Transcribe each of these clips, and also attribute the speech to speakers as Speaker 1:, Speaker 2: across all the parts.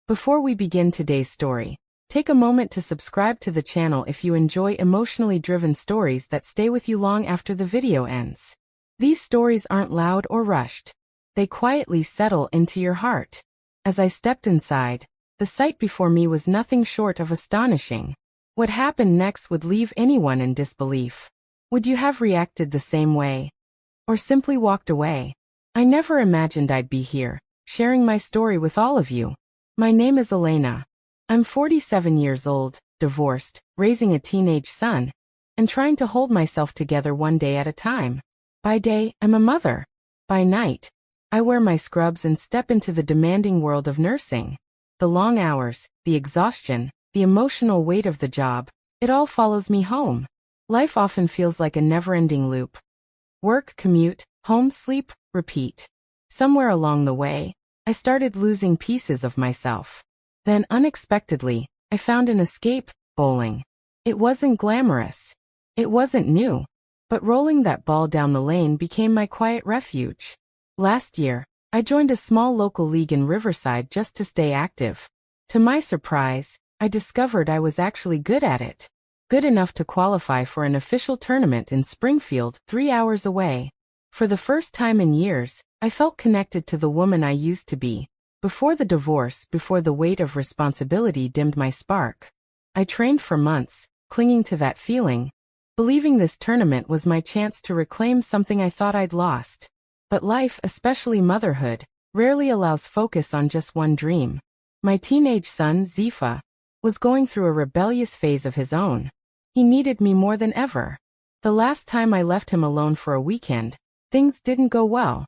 Speaker 1: Before we begin today's story, take a moment to subscribe to the channel if you enjoy emotionally driven stories that stay with you long after the video ends. These stories aren't loud or rushed. They quietly settle into your heart. As I stepped inside, the sight before me was nothing short of astonishing. What happened next would leave anyone in disbelief. Would you have reacted the same way? Or simply walked away? I never imagined I'd be here, sharing my story with all of you. My name is Elena. I'm 47 years old, divorced, raising a teenage son, and trying to hold myself together one day at a time. By day, I'm a mother. By night, I wear my scrubs and step into the demanding world of nursing. The long hours, the exhaustion, the emotional weight of the job, it all follows me home. Life often feels like a never-ending loop. Work, commute, home, sleep, repeat. Somewhere along the way, I started losing pieces of myself. Then, unexpectedly, I found an escape: bowling. It wasn't glamorous. It wasn't new. But rolling that ball down the lane became my quiet refuge. Last year, I joined a small local league in Riverside just to stay active. To my surprise, I discovered I was actually good at it. Good enough to qualify for an official tournament in Springfield, 3 hours away. For the first time in years, I felt connected to the woman I used to be. Before the divorce, before the weight of responsibility dimmed my spark. I trained for months, clinging to that feeling, believing this tournament was my chance to reclaim something I thought I'd lost. But life, especially motherhood, rarely allows focus on just one dream. My teenage son, Zifa, was going through a rebellious phase of his own. He needed me more than ever. The last time I left him alone for a weekend, things didn't go well.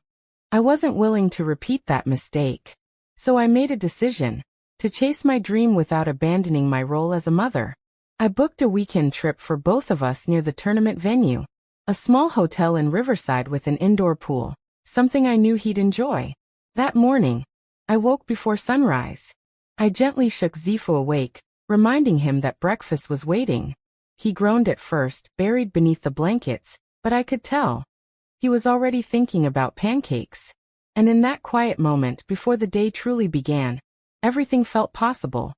Speaker 1: I wasn't willing to repeat that mistake. So I made a decision to chase my dream without abandoning my role as a mother. I booked a weekend trip for both of us near the tournament venue, a small hotel in Riverside with an indoor pool, something I knew he'd enjoy. That morning, I woke before sunrise. I gently shook Zifu awake, reminding him that breakfast was waiting. He groaned at first, buried beneath the blankets, but I could tell. He was already thinking about pancakes. And in that quiet moment before the day truly began, everything felt possible.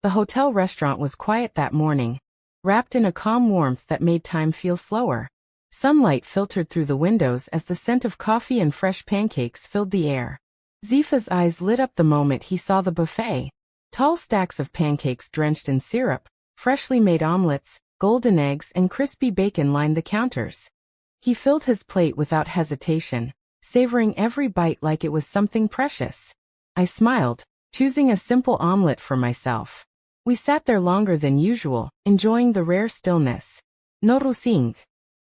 Speaker 1: The hotel restaurant was quiet that morning, wrapped in a calm warmth that made time feel slower. Sunlight filtered through the windows as the scent of coffee and fresh pancakes filled the air. Zifa's eyes lit up the moment he saw the buffet. Tall stacks of pancakes drenched in syrup, freshly made omelets, golden eggs, and crispy bacon lined the counters. He filled his plate without hesitation, savoring every bite like it was something precious. I smiled, choosing a simple omelet for myself. We sat there longer than usual, enjoying the rare stillness. No rusing.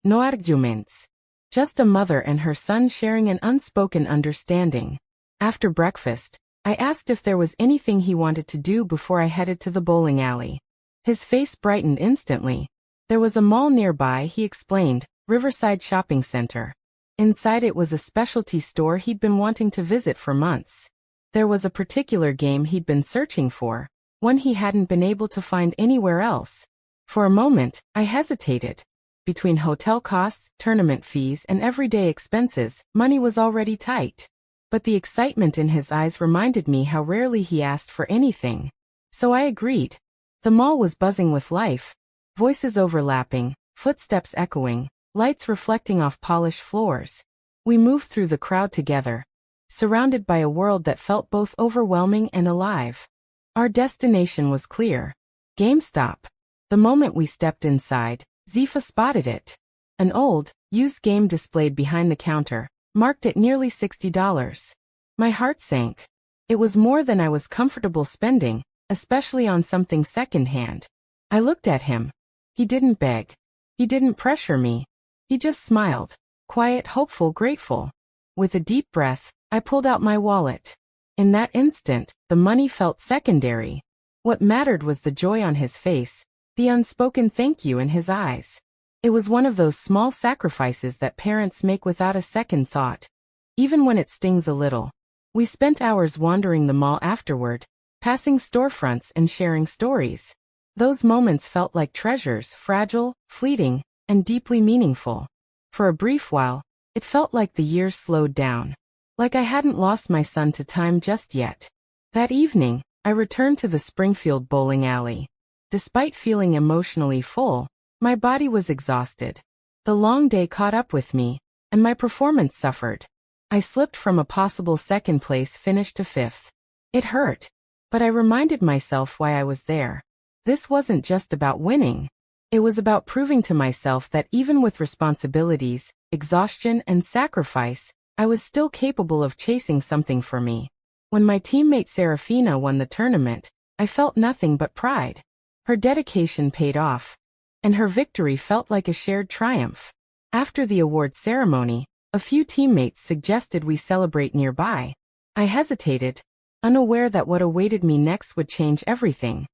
Speaker 1: No arguments. Just a mother and her son sharing an unspoken understanding. After breakfast, I asked if there was anything he wanted to do before I headed to the bowling alley. His face brightened instantly. There was a mall nearby, he explained, Riverside Shopping Center. Inside it was a specialty store he'd been wanting to visit for months. There was a particular game he'd been searching for, one he hadn't been able to find anywhere else. For a moment, I hesitated. Between hotel costs, tournament fees, and everyday expenses, money was already tight. But the excitement in his eyes reminded me how rarely he asked for anything. So I agreed. The mall was buzzing with life. Voices overlapping, footsteps echoing, lights reflecting off polished floors. We moved through the crowd together, surrounded by a world that felt both overwhelming and alive. Our destination was clear. GameStop. The moment we stepped inside, Zifa spotted it. An old, used game displayed behind the counter, marked at nearly $60. My heart sank. It was more than I was comfortable spending, especially on something secondhand. I looked at him. He didn't beg. He didn't pressure me. He just smiled, quiet, hopeful, grateful. With a deep breath, I pulled out my wallet. In that instant, the money felt secondary. What mattered was the joy on his face, the unspoken thank you in his eyes. It was one of those small sacrifices that parents make without a second thought, even when it stings a little. We spent hours wandering the mall afterward, passing storefronts and sharing stories. Those moments felt like treasures, fragile, fleeting, and deeply meaningful. For a brief while, it felt like the years slowed down, like I hadn't lost my son to time just yet. That evening, I returned to the Springfield bowling alley. Despite feeling emotionally full, my body was exhausted. The long day caught up with me, and my performance suffered. I slipped from a possible second place finish to fifth. It hurt, but I reminded myself why I was there. This wasn't just about winning. It was about proving to myself that even with responsibilities, exhaustion, and sacrifice, I was still capable of chasing something for me. When my teammate Serafina won the tournament, I felt nothing but pride. Her dedication paid off, and her victory felt like a shared triumph. After the award ceremony, a few teammates suggested we celebrate nearby. I hesitated, unaware that what awaited me next would change everything.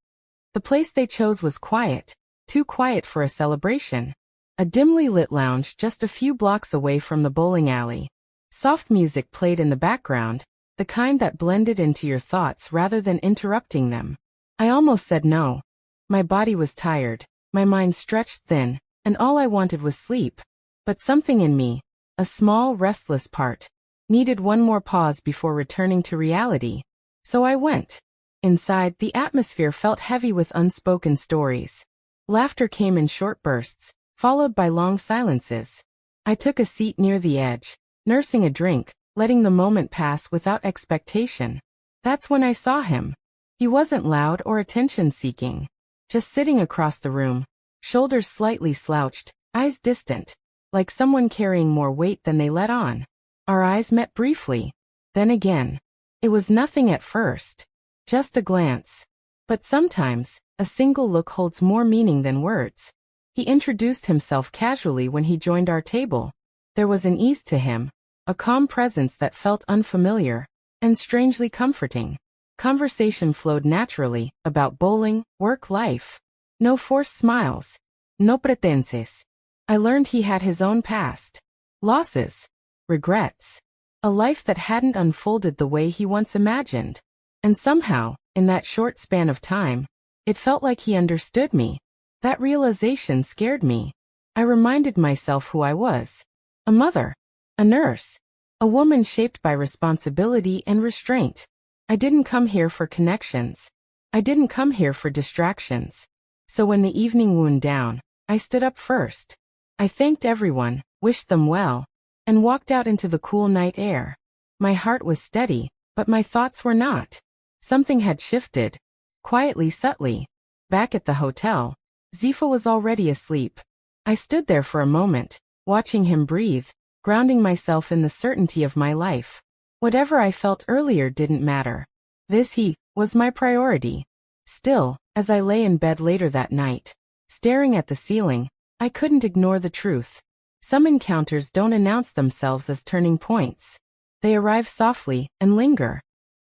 Speaker 1: The place they chose was quiet, too quiet for a celebration. A dimly lit lounge just a few blocks away from the bowling alley. Soft music played in the background, the kind that blended into your thoughts rather than interrupting them. I almost said no. My body was tired, my mind stretched thin, and all I wanted was sleep. But something in me, a small, restless part, needed one more pause before returning to reality. So I went. Inside, the atmosphere felt heavy with unspoken stories. Laughter came in short bursts, followed by long silences. I took a seat near the edge, nursing a drink, letting the moment pass without expectation. That's when I saw him. He wasn't loud or attention-seeking. Just sitting across the room, shoulders slightly slouched, eyes distant, like someone carrying more weight than they let on. Our eyes met briefly. Then again. It was nothing at first. Just a glance. But sometimes, a single look holds more meaning than words. He introduced himself casually when he joined our table. There was an ease to him, a calm presence that felt unfamiliar, and strangely comforting. Conversation flowed naturally, about bowling, work life. No forced smiles. No pretenses. I learned he had his own past. Losses. Regrets. A life that hadn't unfolded the way he once imagined. And somehow, in that short span of time, it felt like he understood me. That realization scared me. I reminded myself who I was. A mother. A nurse. A woman shaped by responsibility and restraint. I didn't come here for connections. I didn't come here for distractions. So when the evening wound down, I stood up first. I thanked everyone, wished them well, and walked out into the cool night air. My heart was steady, but my thoughts were not. Something had shifted. Quietly, subtly. Back at the hotel, Zifa was already asleep. I stood there for a moment, watching him breathe, grounding myself in the certainty of my life. Whatever I felt earlier didn't matter. He was my priority. Still, as I lay in bed later that night, staring at the ceiling, I couldn't ignore the truth. Some encounters don't announce themselves as turning points. They arrive softly and linger.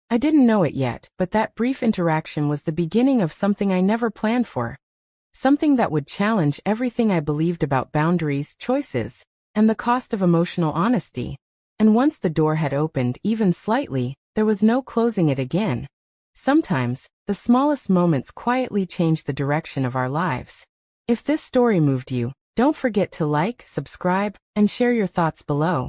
Speaker 1: I didn't know it yet, but that brief interaction was the beginning of something I never planned for. Something that would challenge everything I believed about boundaries, choices, and the cost of emotional honesty. And once the door had opened even slightly, there was no closing it again. Sometimes, the smallest moments quietly change the direction of our lives. If this story moved you, don't forget to like, subscribe, and share your thoughts below.